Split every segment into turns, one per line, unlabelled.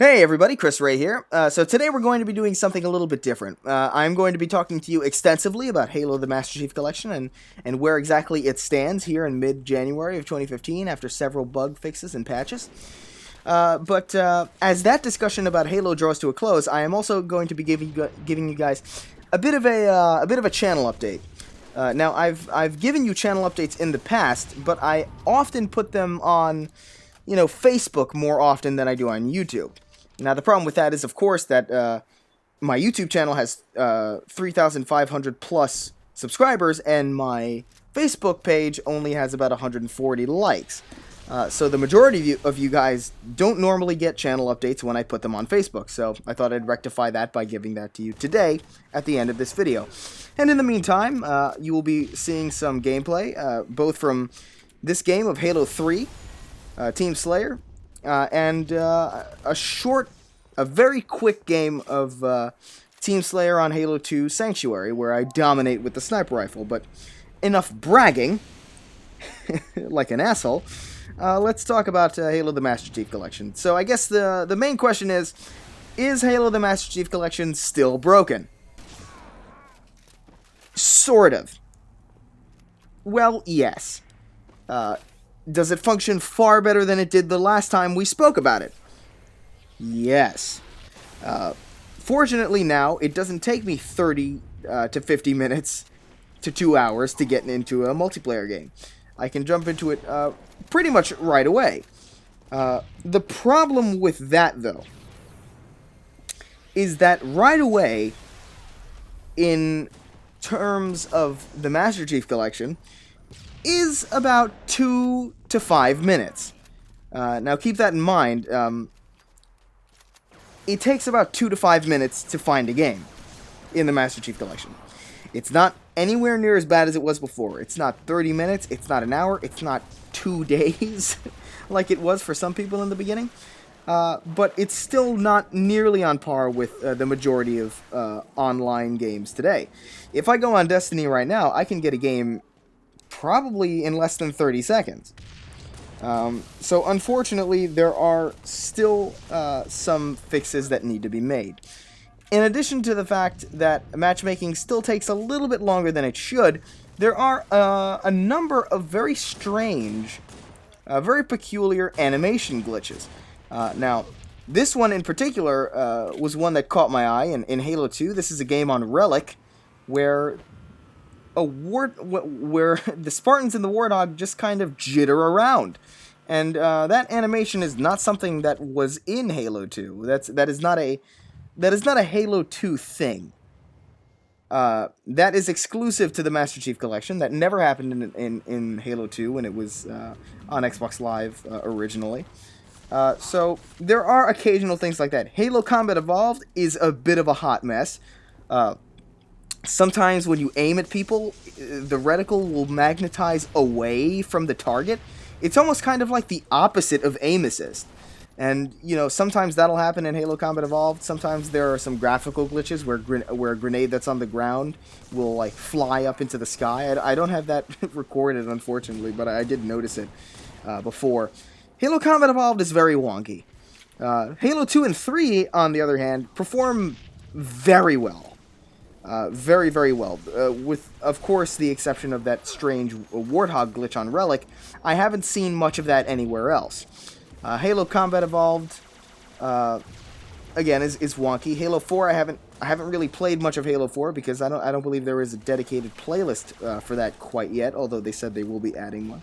Hey everybody, Chris Ray here. So today we're going to be doing something a little bit different. I'm going to be talking to you extensively about Halo the Master Chief Collection and where exactly it stands here in mid-January of 2015 after several bug fixes and patches. But as that discussion about Halo draws to a close, I am also going to be giving you guys a bit of a channel update. Now I've given you channel updates in the past, but I often put them on Facebook more often than I do on YouTube. Now, the problem with that is, of course, that my YouTube channel has 3,500 plus subscribers, and my Facebook page only has about 140 likes. So the majority of you guys don't normally get channel updates when I put them on Facebook, so I thought I'd rectify that by giving that to you today at the end of this video. And in the meantime, you will be seeing some gameplay, both from this game of Halo 3, Team Slayer, and a very quick game of Team Slayer on Halo 2 Sanctuary, where I dominate with the sniper rifle. But enough bragging, like an asshole. Let's talk about Halo the Master Chief Collection. So I guess the main question is Halo the Master Chief Collection still broken? Sort of. Well, yes. Does it function far better than it did the last time we spoke about it? Yes. Fortunately now, it doesn't take me 30 to 50 minutes to 2 hours to get into a multiplayer game. I can jump into it pretty much right away. The problem with that, though, is that right away, in terms of the Master Chief Collection, is about 2 to 5 minutes. Now keep that in mind. It takes about 2 to 5 minutes to find a game in the Master Chief Collection. It's not anywhere near as bad as it was before. It's not 30 minutes, it's not an hour, it's not 2 days like it was for some people in the beginning. But it's still not nearly on par with the majority of online games today. If I go on Destiny right now, I can get a game probably in less than 30 seconds. So unfortunately, there are still some fixes that need to be made. In addition to the fact that matchmaking still takes a little bit longer than it should, there are a number of very strange, very peculiar animation glitches. Now, this one in particular was one that caught my eye in Halo 2. This is a game on Relic where where the Spartans and the Warthog just kind of jitter around, and that animation is not something that was in Halo 2. That is not a Halo 2 thing. That is exclusive to the Master Chief Collection. That never happened in Halo 2 when it was on Xbox Live originally. So there are occasional things like that. Halo Combat Evolved is a bit of a hot mess. Sometimes when you aim at people, the reticle will magnetize away from the target. It's almost kind of like the opposite of aim assist. And, sometimes that'll happen in Halo Combat Evolved. Sometimes there are some graphical glitches where a grenade that's on the ground will, fly up into the sky. I don't have that recorded, unfortunately, but I did notice it before. Halo Combat Evolved is very wonky. Halo 2 and 3, on the other hand, perform very well. Very, very well. With, of course, the exception of that strange Warthog glitch on Relic, I haven't seen much of that anywhere else. Halo Combat Evolved, again, is wonky. Halo 4, I haven't really played much of Halo 4 because I don't believe there is a dedicated playlist for that quite yet, although they said they will be adding one.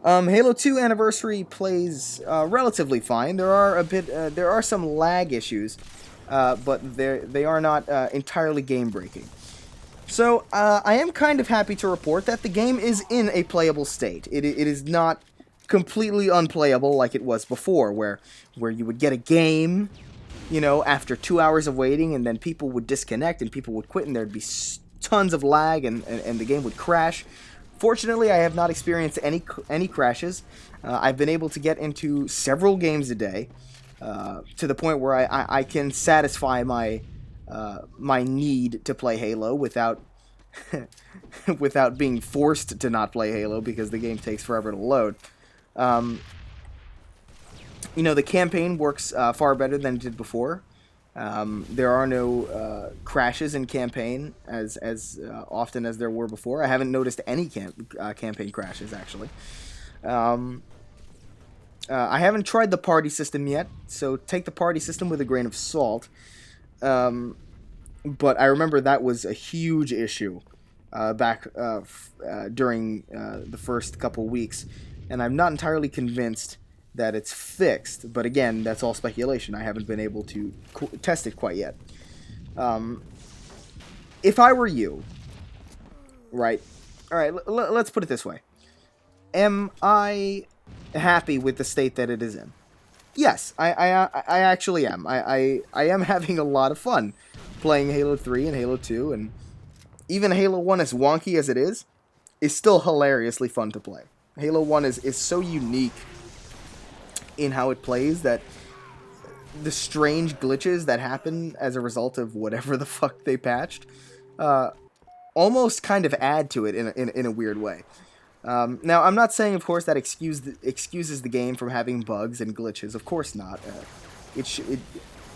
Halo 2 Anniversary plays relatively fine. There are some lag issues. But they are not entirely game-breaking. So, I am kind of happy to report that the game is in a playable state. It is not completely unplayable like it was before, where you would get a game, after 2 hours of waiting, and then people would disconnect, and people would quit, and there'd be tons of lag, and the game would crash. Fortunately, I have not experienced any crashes. I've been able to get into several games a day. To the point where I can satisfy my need to play Halo without without being forced to not play Halo because the game takes forever to load. You know, the campaign works far better than it did before. There are no crashes in campaign as often as there were before. I haven't noticed any campaign crashes, actually. I haven't tried the party system yet, so take the party system with a grain of salt. But I remember that was a huge issue back during the first couple weeks, and I'm not entirely convinced that it's fixed. But again, that's all speculation. I haven't been able to test it quite yet. If I were you, right? All right, let's put it this way. Am I happy with the state that it is in? Yes, I actually am. I am having a lot of fun playing Halo 3 and Halo 2, and even Halo 1, as wonky as it is still hilariously fun to play. Halo 1 is so unique in how it plays that the strange glitches that happen as a result of whatever the fuck they patched almost kind of add to it in a weird way. Now, I'm not saying, of course, that excuses the game from having bugs and glitches. Of course not.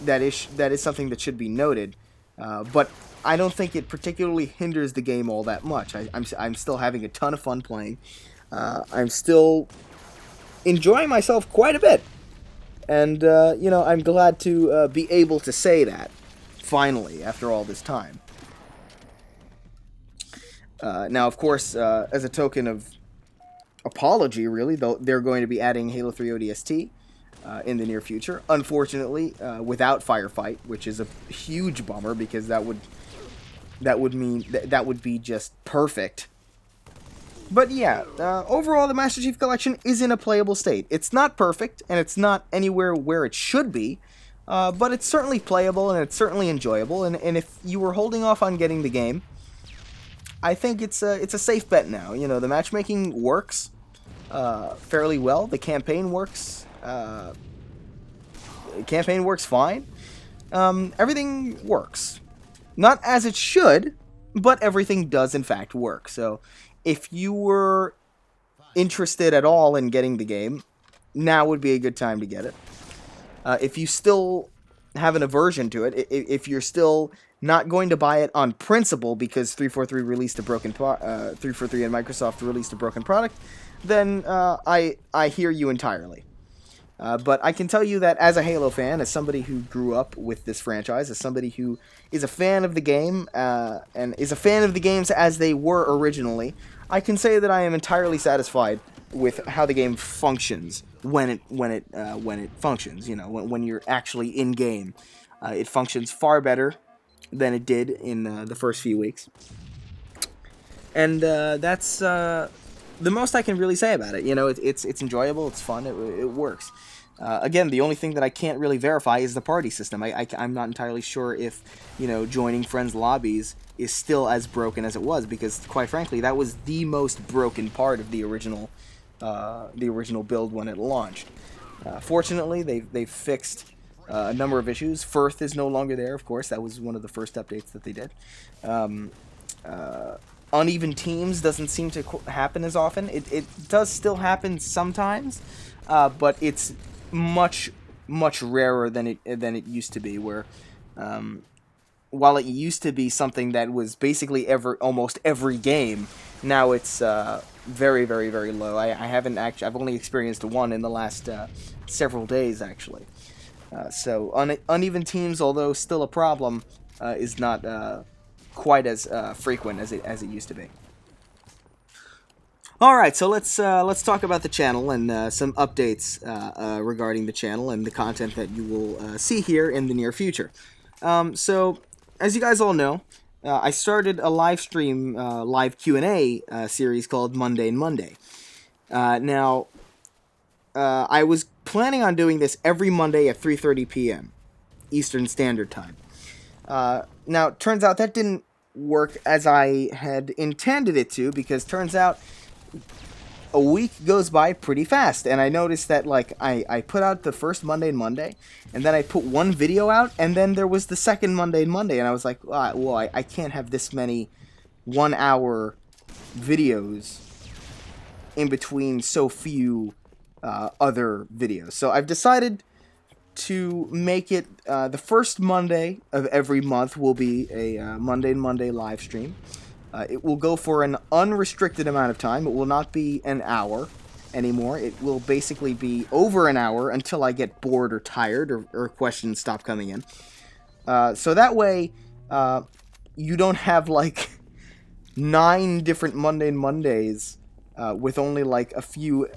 That is something that should be noted. But I don't think it particularly hinders the game all that much. I'm still having a ton of fun playing. I'm still enjoying myself quite a bit. And, you know, I'm glad to be able to say that, finally, after all this time. Now, of course, as a token of apology, really, they're going to be adding Halo 3 ODST in the near future. Unfortunately, without Firefight, which is a huge bummer because that would mean that would be just perfect. But yeah, overall, the Master Chief Collection is in a playable state. It's not perfect, and it's not anywhere where it should be, but it's certainly playable and it's certainly enjoyable. And if you were holding off on getting the game, I think it's a safe bet now. You know, the matchmaking works fairly well. The campaign works. Campaign works fine. Everything works. Not as it should, but everything does in fact work. So if you were interested at all in getting the game, now would be a good time to get it. If you still have an aversion to it, if you're still not going to buy it on principle because 343 released a broken 343 and Microsoft released a broken product, then I hear you entirely. But I can tell you that as a Halo fan, as somebody who grew up with this franchise, as somebody who is a fan of the game and is a fan of the games as they were originally, I can say that I am entirely satisfied with how the game functions when it functions. You know, when you're actually in game, it functions far better than it did in the first few weeks, and that's the most I can really say about it. You know, it's enjoyable, it's fun, it works. Again, the only thing that I can't really verify is the party system. I'm not entirely sure if, you know, joining friends' lobbies is still as broken as it was, because quite frankly, that was the most broken part of the original build when it launched. Fortunately, they've fixed a number of issues. Firth is no longer there, of course. That was one of the first updates that they did. Uneven teams doesn't seem to happen as often. It does still happen sometimes, but it's much rarer than it used to be. Where while it used to be something that was basically almost every game, now it's very low. I've only experienced one in the last several days actually. So uneven teams, although still a problem, is not quite as frequent as it used to be. All right, so let's talk about the channel and some updates regarding the channel and the content that you will see here in the near future. So, as you guys all know, I started a live stream, live Q&A series called Mundane Monday. Now, I was planning on doing this every Monday at 3:30 p.m. Eastern Standard Time. Now, it turns out that didn't work as I had intended it to, because turns out a week goes by pretty fast, and I noticed that, like, I put out the first Mundane Monday, and then I put one video out, and then there was the second Mundane Monday, and I was like, well, I can't have this many 1-hour videos in between so few other videos. So I've decided to make it the first Monday of every month will be a Monday live stream. It will go for an unrestricted amount of time. It will not be an hour anymore. It will basically be over an hour until I get bored or tired or questions stop coming in. So that way, you don't have like 9 different Mondays with only like a few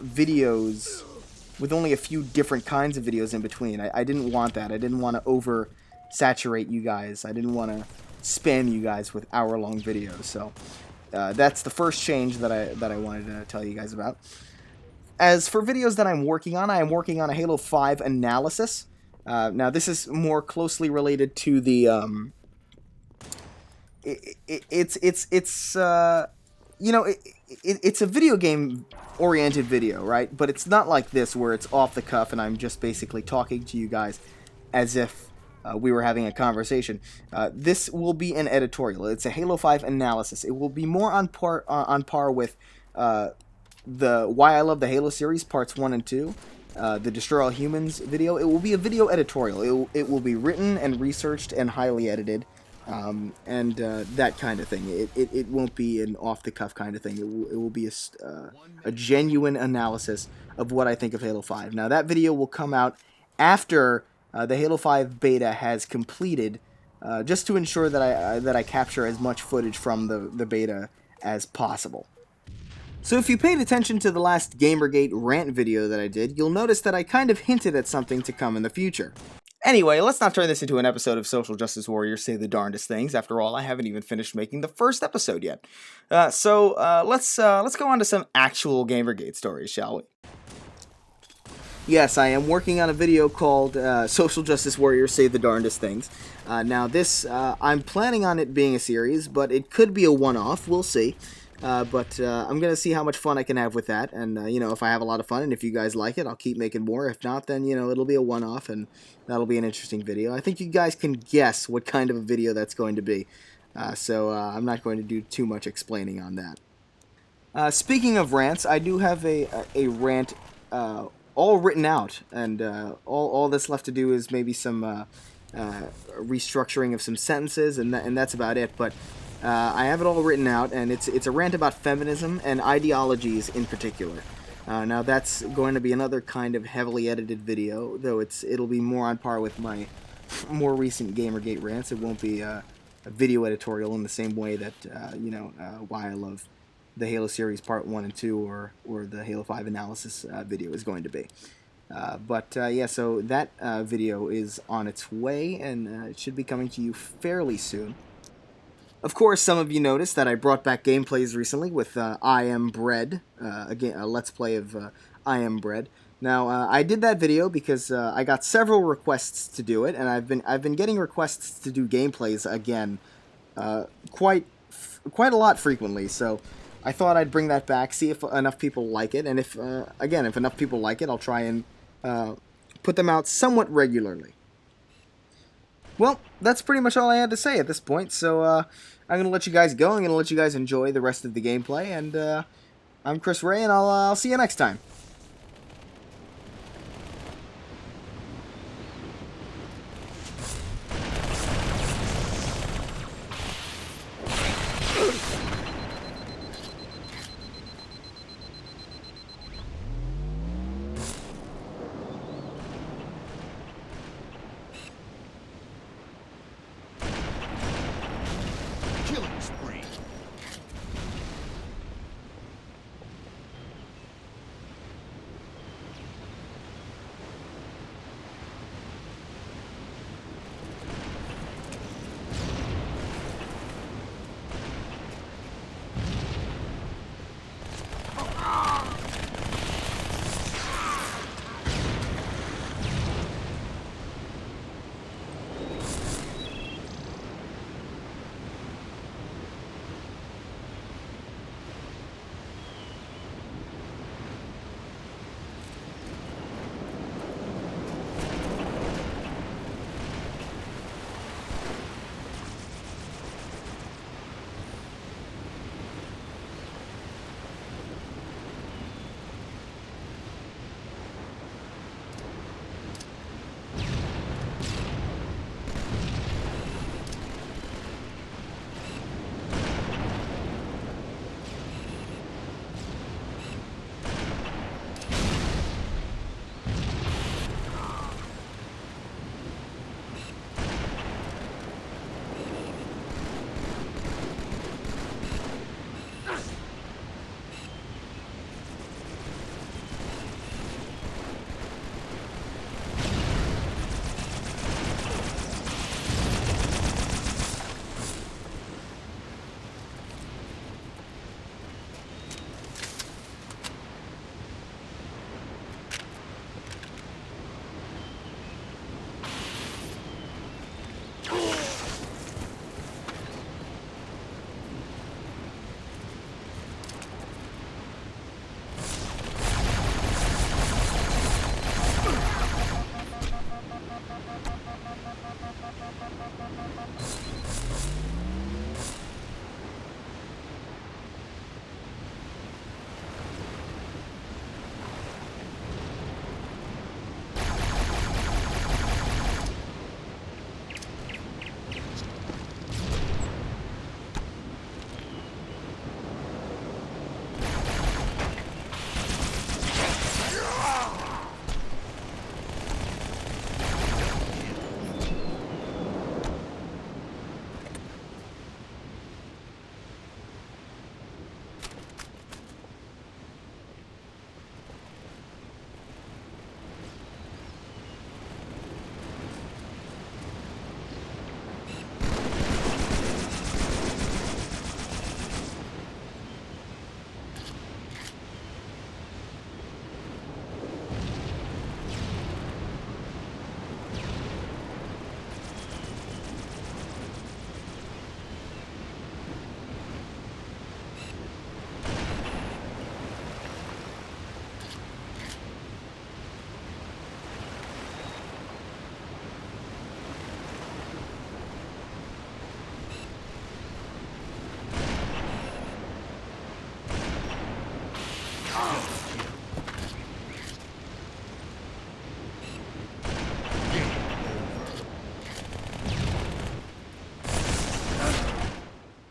videos, with only a few different kinds of videos in between. I didn't want that. I didn't want to oversaturate you guys. I didn't want to spam you guys with hour-long videos. So that's the first change that I wanted to tell you guys about. As for videos that I'm working on, I am working on a Halo 5 analysis. Now this is more closely related to the it's a video game oriented video, right? But it's not like this where it's off the cuff and I'm just basically talking to you guys as if we were having a conversation. This will be an editorial. It's a Halo 5 analysis. It will be more on par with the Why I Love the Halo series parts 1 and 2, the Destroy All Humans video. It will be a video editorial. It will be written and researched and highly edited. And that kind of thing. It won't be an off-the-cuff kind of thing. It will be a genuine analysis of what I think of Halo 5. Now, that video will come out after the Halo 5 beta has completed, just to ensure that I capture as much footage from the beta as possible. So if you paid attention to the last Gamergate rant video that I did, you'll notice that I kind of hinted at something to come in the future. Anyway, let's not turn this into an episode of Social Justice Warriors Say the Darndest Things. After all, I haven't even finished making the first episode yet. So let's go on to some actual Gamergate stories, shall we? Yes, I am working on a video called Social Justice Warriors Say the Darndest Things. Now this, I'm planning on it being a series, but it could be a one-off. We'll see. But I'm going to see how much fun I can have with that, and, if I have a lot of fun, and if you guys like it, I'll keep making more. If not, then, it'll be a one-off, and that'll be an interesting video. I think you guys can guess what kind of a video that's going to be, so I'm not going to do too much explaining on that. Speaking of rants, I do have a rant all written out, and all that's left to do is maybe some restructuring of some sentences, and that's about it, but I have it all written out, and it's a rant about feminism and ideologies in particular. Now that's going to be another kind of heavily edited video, though it'll be more on par with my more recent Gamergate rants. It won't be a video editorial in the same way that Why I Love the Halo series Part 1 and 2 or the Halo 5 analysis video is going to be. Yeah, so that video is on its way, and it should be coming to you fairly soon. Of course, some of you noticed that I brought back gameplays recently with I Am Bread, a Let's Play of I Am Bread. Now, I did that video because I got several requests to do it, and I've been getting requests to do gameplays again quite a lot frequently. So I thought I'd bring that back, see if enough people like it, and if enough people like it, I'll try and put them out somewhat regularly. Well, that's pretty much all I had to say at this point, so I'm going to let you guys go. I'm going to let you guys enjoy the rest of the gameplay, and I'm Chris Ray, and I'll see you next time.